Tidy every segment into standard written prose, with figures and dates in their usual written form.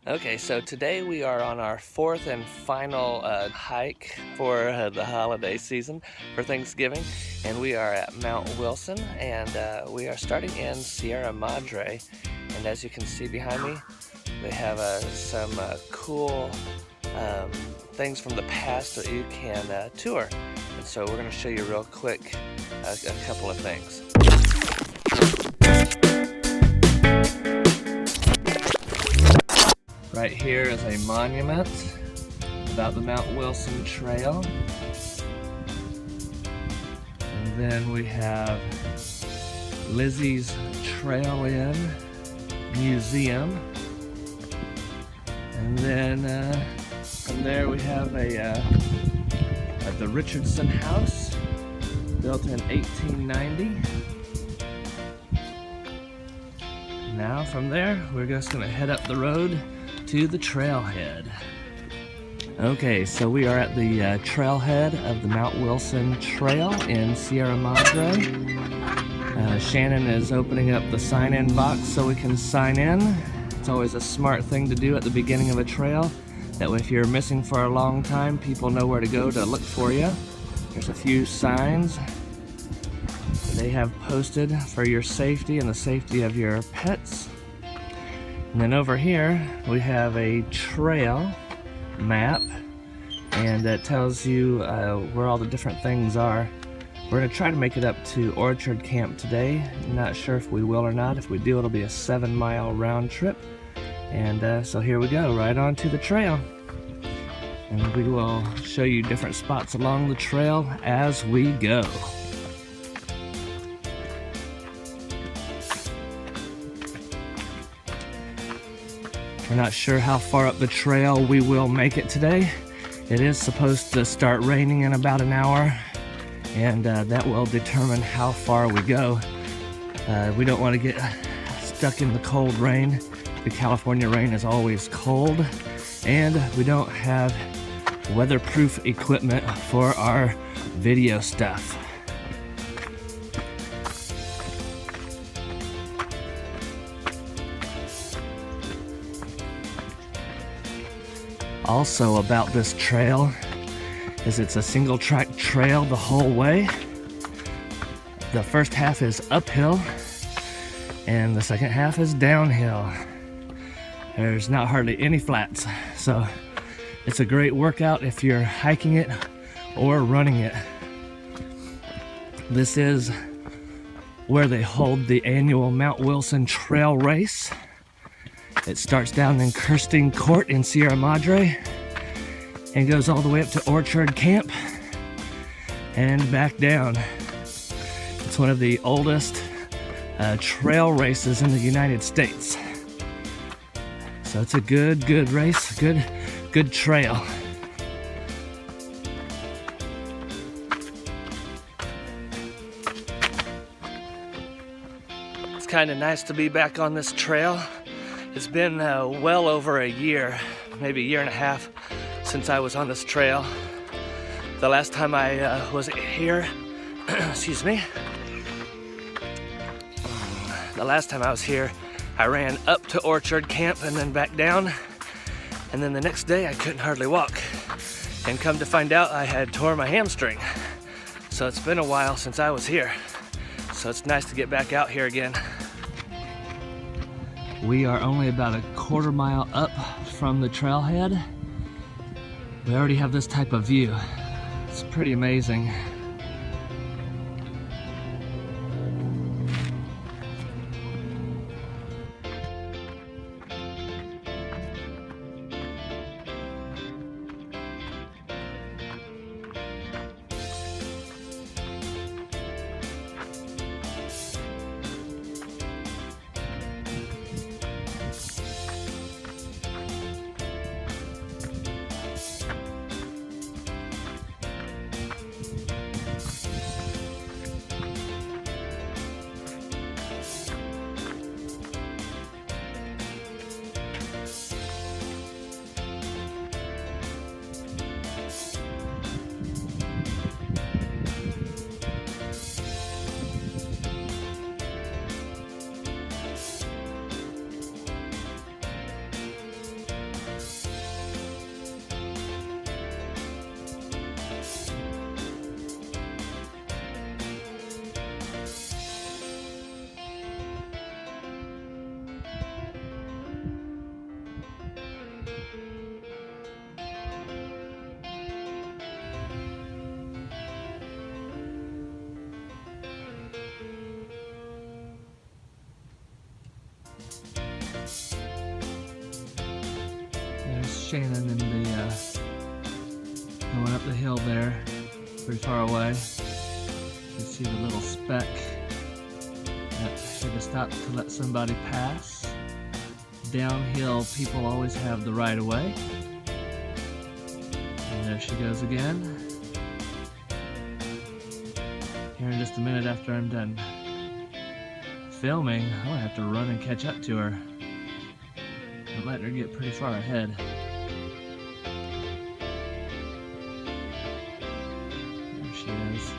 Okay, so today we are on our fourth and final hike for the holiday season for Thanksgiving, and we are at Mount Wilson, and we are starting in Sierra Madre. And as you can see behind me, they have some cool things from the past that you can tour. And so we're going to show you real quick a couple of things. Right here is a monument about the Mount Wilson Trail. And then we have Lizzie's Trail Inn Museum. And then from there we have the Richardson House, built in 1890. Now from there, we're just gonna head up the road to the trailhead. Okay, so we are at the trailhead of the Mount Wilson Trail in Sierra Madre. Shannon is opening up the sign-in box so we can sign in. It's always a smart thing to do at the beginning of a trail. That way if you're missing for a long time, people know where to go to look for you. There's a few signs they have posted for your safety and the safety of your pets. And then over here we have a trail map, and that tells you where all the different things are. We're going to try to make it up to Orchard Camp today. Not sure if we will or not. If we do, it'll be a 7-mile round trip. And so here we go, right onto the trail. And we will show you different spots along the trail as we go. We're not sure how far up the trail we will make it today. It is supposed to start raining in about an hour, and that will determine how far we go. We don't want to get stuck in the cold rain. The California rain is always cold, and we don't have weatherproof equipment for our video stuff. Also about this trail is it's a single track trail the whole way. The first half is uphill and the second half is downhill. There's not hardly any flats, so it's a great workout if you're hiking it or running it. This is where they hold the annual Mount Wilson Trail Race. It starts down in Kirsten Court in Sierra Madre and goes all the way up to Orchard Camp and back down. It's one of the oldest trail races in the United States. So it's a good race, good trail. It's kind of nice to be back on this trail. It's been well over a year, maybe a year and a half, since I was on this trail. The last time I was here, excuse me. The last time I was here, I ran up to Orchard Camp and then back down. And then the next day I couldn't hardly walk. And come to find out I had tore my hamstring. So it's been a while since I was here. So it's nice to get back out here again. We are only about a quarter mile up from the trailhead. We already have this type of view. It's pretty amazing. Shannon in the going up the hill there, pretty far away. You can see the Little Speck. Had to stop to let somebody pass. Downhill, people always have the right of way. And there she goes again. Here in just a minute after I'm done filming, I'm gonna have to run and catch up to her. I'm letting her get pretty far ahead. There she is.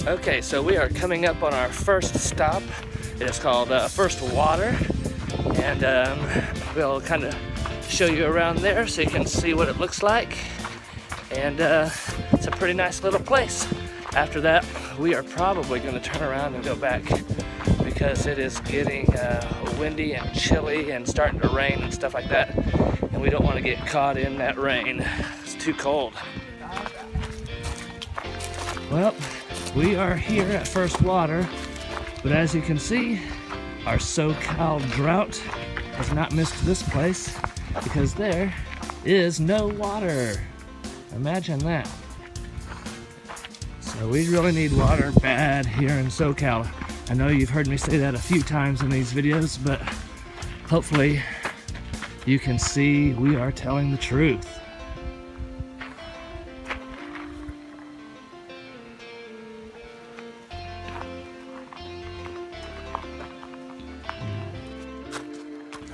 Okay, so we are coming up on our first stop. It is called First Water, and we'll kind of show you around there so you can see what it looks like. And it's a pretty nice little place. After that, we are probably going to turn around and go back because it is getting windy and chilly and starting to rain and stuff like that. And we don't want to get caught in that rain. It's too cold. Well, we are here at First Water, but as you can see, our SoCal drought has not missed this place because there is no water. Imagine that. So we really need water bad here in SoCal. I know you've heard me say that a few times in these videos, but hopefully you can see we are telling the truth.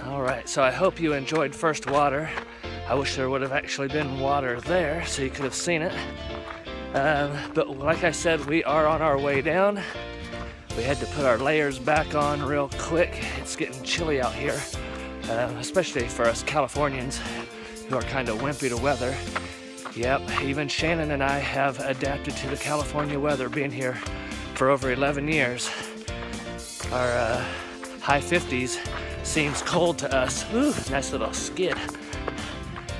Alright, so I hope you enjoyed First Water. I wish there would have actually been water there so you could have seen it. But like I said, we are on our way down. We had to put our layers back on real quick. It's getting chilly out here, especially for us Californians who are kind of wimpy to weather. Yep, even Shannon and I have adapted to the California weather, being here for over 11 years. Our high 50s seems cold to us. Ooh, nice little skid.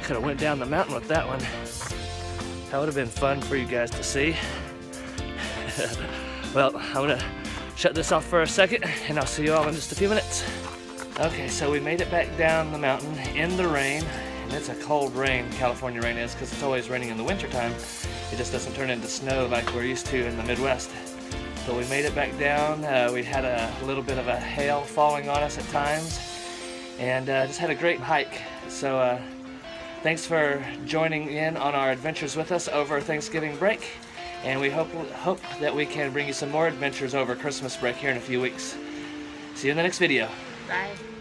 Could have went down the mountain with that one. That would have been fun for you guys to see. Well, I'm gonna shut this off for a second and I'll see you all in just a few minutes. Okay, so we made it back down the mountain in the rain, and it's a cold rain, California rain is, because it's always raining in the wintertime. It just doesn't turn into snow like we're used to in the Midwest. But we made it back down. We had a little bit of a hail falling on us at times, and just had a great hike. So thanks for joining in on our adventures with us over Thanksgiving break, and we hope that we can bring you some more adventures over Christmas break here in a few weeks. See you in the next video. Bye.